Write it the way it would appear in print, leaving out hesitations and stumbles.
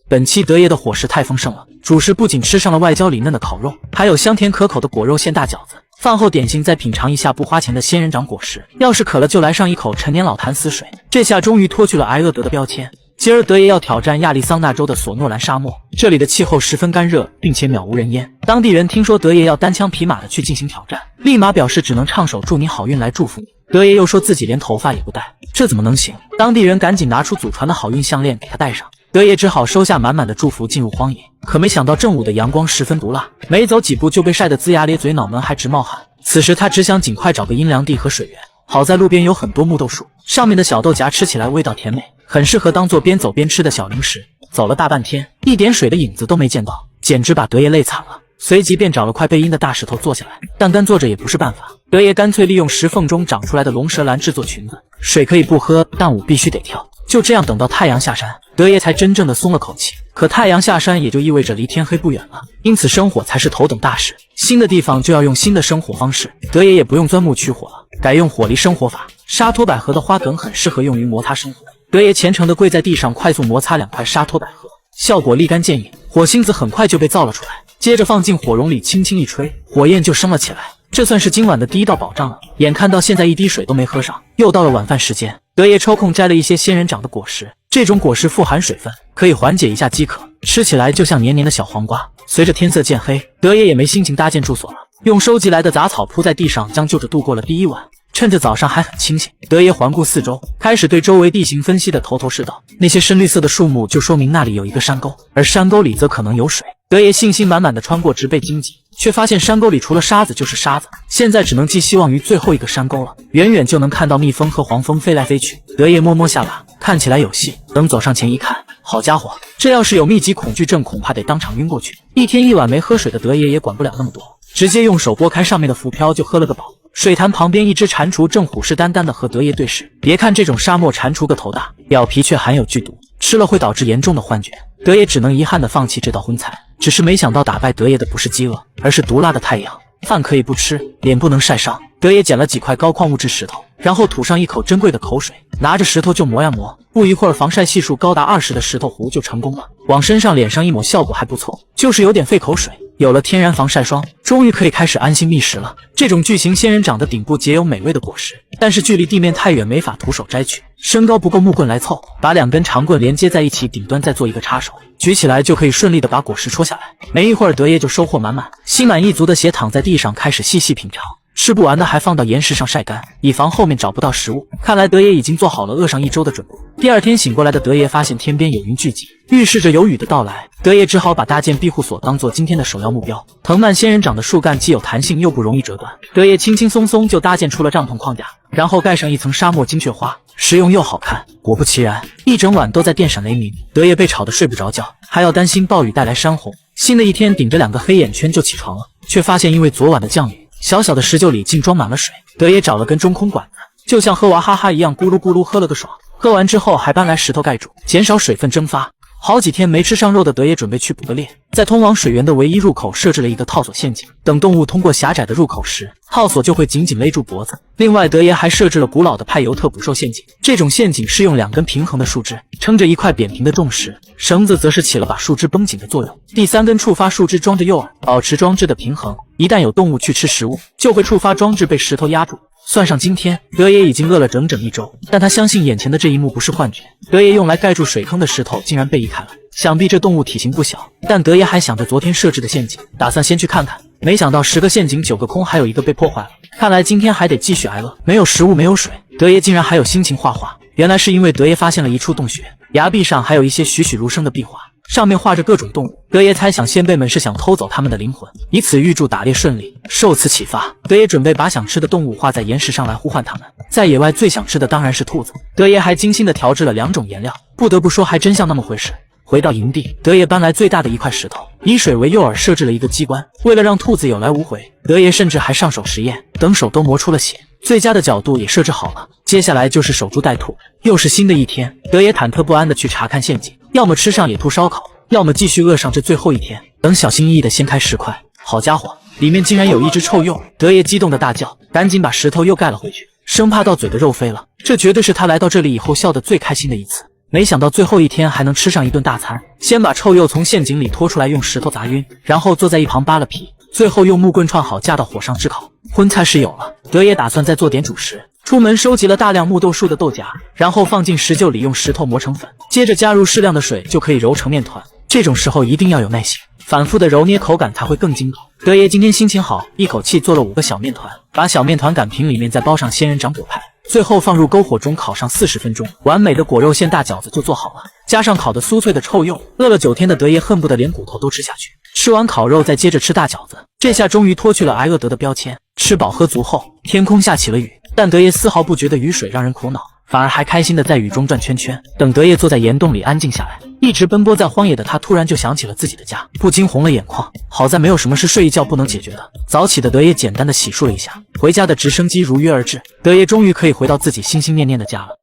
本期德爷的伙食太丰盛了，主食不仅吃上了外焦里嫩的烤肉，还有香甜可口的果肉馅大饺子。饭后点心再品尝一下不花钱的仙人掌果实，要是渴了就来上一口陈年老坛死水。这下终于脱去了挨饿得的标签。今儿德爷要挑战亚利桑那州的索诺兰沙漠，这里的气候十分干热，并且渺无人烟。当地人听说德爷要单枪匹马的去进行挑战，立马表示只能唱首祝你好运来祝福你。德爷又说自己连头发也不戴，这怎么能行？当地人赶紧拿出祖传的好运项链给他戴上。德爷只好收下满满的祝福进入荒野，可没想到正午的阳光十分毒辣，没走几步就被晒得龇牙咧嘴，脑门还直冒汗。此时他只想尽快找个阴凉地和水源，好在路边有很多木豆树，上面的小豆荚吃起来味道甜美，很适合当做边走边吃的小零食。走了大半天，一点水的影子都没见到，简直把德爷累惨了。随即便找了块背阴的大石头坐下来，但干坐着也不是办法。德爷干脆利用石缝中长出来的龙舌兰制作裙子，水可以不喝，但舞必须得跳。就这样等到太阳下山，德爷才真正的松了口气。可太阳下山也就意味着离天黑不远了，因此生火才是头等大事。新的地方就要用新的生火方式，德爷也不用钻木取火了，改用火力生火法。沙托百合的花梗很适合用于摩擦生火，德爷虔诚地跪在地上快速摩擦2块沙托百合，效果立竿见影，火星子很快就被造了出来。接着放进火绒里轻轻一吹，火焰就升了起来。这算是今晚的第一道保障了。眼看到现在一滴水都没喝上，又到了晚饭时间，德爷抽空摘了一些仙人掌的果实。这种果实富含水分，可以缓解一下饥渴，吃起来就像黏黏的小黄瓜。随着天色渐黑，德爷也没心情搭建住所了，用收集来的杂草铺在地上，将就着度过了第一晚。趁着早上还很清醒，德爷环顾四周，开始对周围地形分析的头头是道。那些深绿色的树木就说明那里有一个山沟，而山沟里则可能有水。德爷信心满满的穿过植被荆棘，却发现山沟里除了沙子就是沙子，现在只能寄希望于最后一个山沟了。远远就能看到蜜蜂和黄蜂飞来飞去。德爷摸摸下巴，看起来有戏。等走上前一看，好家伙，这要是有密集恐惧症，恐怕得当场晕过去。一天一晚没喝水的德爷也管不了那么多，直接用手拨开上面的浮漂就喝了个饱。水潭旁边一只蟾蜍正虎视眈眈地和德爷对视。别看这种沙漠蟾蜍个头大，表皮却含有剧毒，吃了会导致严重的幻觉。德爷只能遗憾地放弃这道荤菜。只是没想到打败德爷的不是饥饿，而是毒辣的太阳。饭可以不吃，脸不能晒伤。德爷捡了几块高矿物质石头，然后吐上一口珍贵的口水，拿着石头就磨呀磨。不一会儿，防晒系数高达20的石头糊就成功了。往身上脸上一抹，效果还不错，就是有点费口水。有了天然防晒霜，终于可以开始安心觅食了。这种巨型仙人掌的顶部结有美味的果实，但是距离地面太远，没法徒手摘取，身高不够木棍来凑，把2根长棍连接在一起，顶端再做一个插手，举起来就可以顺利的把果实戳下来。没一会儿，德爷就收获满满，心满意足的斜躺在地上，开始细细品尝。吃不完的还放到岩石上晒干，以防后面找不到食物。看来德爷已经做好了饿上1周的准备。第二天醒过来的德爷发现天边有云聚集，预示着有雨的到来。德爷只好把搭建庇护所当做今天的首要目标。藤蔓仙人掌的树干既有弹性又不容易折断，德爷轻轻松松就搭建出了帐篷框架，然后盖上一层沙漠金雀花，实用又好看。果不其然，一整晚都在电闪雷鸣，德爷被吵得睡不着觉，还要担心暴雨带来山洪。新的一天顶着2个黑眼圈就起床了，却发现因为昨晚的降雨，小小的石臼里竟装满了水。德爷找了根中空管子，就像喝娃哈哈一样，咕噜咕噜喝了个爽。喝完之后还搬来石头盖住，减少水分蒸发。好几天没吃上肉的德爷准备去捕个猎，在通往水源的唯一入口设置了一个套索陷阱，等动物通过狭窄的入口时，套索就会紧紧勒住脖子。另外，德爷还设置了古老的派尤特捕兽陷阱，这种陷阱是用2根平衡的树枝撑着一块扁平的重石，绳子则是起了把树枝绷紧的作用。第3根触发树枝装着诱饵，保持装置的平衡，一旦有动物去吃食物，就会触发装置被石头压住。算上今天，德爷已经饿了整整1周，但他相信眼前的这一幕不是幻觉。德爷用来盖住水坑的石头竟然被移开了，想必这动物体型不小。但德爷还想着昨天设置的陷阱，打算先去看看。没想到10个陷阱9个空，还有1个被破坏了。看来今天还得继续挨饿。没有食物，没有水，德爷竟然还有心情画画。原来是因为德爷发现了一处洞穴，崖壁上还有一些栩栩如生的壁画，上面画着各种动物。德爷猜想先辈们是想偷走他们的灵魂，以此预祝打猎顺利。受此启发，德爷准备把想吃的动物画在岩石上来呼唤他们。在野外最想吃的当然是兔子，德爷还精心地调制了2种颜料，不得不说还真像那么回事。回到营地，德爷搬来最大的一块石头，以水为诱饵设置了一个机关，为了让兔子有来无回，德爷甚至还上手实验，等手都磨出了血，最佳的角度也设置好了。接下来就是守株待兔。又是新的一天，德爷忐忑不安地去查看陷阱，要么吃上野兔烧烤，要么继续饿上这最后一天。等小心翼翼地掀开石块，好家伙，里面竟然有一只臭鼬！德爷激动地大叫，赶紧把石头又盖了回去，生怕到嘴的肉飞了。这绝对是他来到这里以后笑得最开心的一次。没想到最后一天还能吃上一顿大餐。先把臭鼬从陷阱里拖出来，用石头砸晕，然后坐在一旁扒了皮，最后用木棍串好架到火上炙烤。荤菜是有了，德爷打算再做点主食。出门收集了大量木豆树的豆荚，然后放进石臼里用石头磨成粉，接着加入适量的水就可以揉成面团。这种时候一定要有耐心，反复的揉捏，口感才会更筋道。德爷今天心情好，一口气做了5个小面团，把小面团擀平，里面再包上仙人掌果派，最后放入篝火中烤上40分钟，完美的果肉馅大饺子就做好了。加上烤的酥脆的臭鼬，饿了9天的德爷恨不得连骨头都吃下去。吃完烤肉，再接着吃大饺子，这下终于脱去了挨饿得的标签。吃饱喝足后，天空下起了雨，但德爷丝毫不觉得雨水让人苦恼，反而还开心的在雨中转圈圈。等德爷坐在岩洞里安静下来，一直奔波在荒野的他突然就想起了自己的家，不禁红了眼眶。好在没有什么是睡一觉不能解决的。早起的德爷简单的洗漱了一下，回家的直升机如约而至，德爷终于可以回到自己心心念念的家了。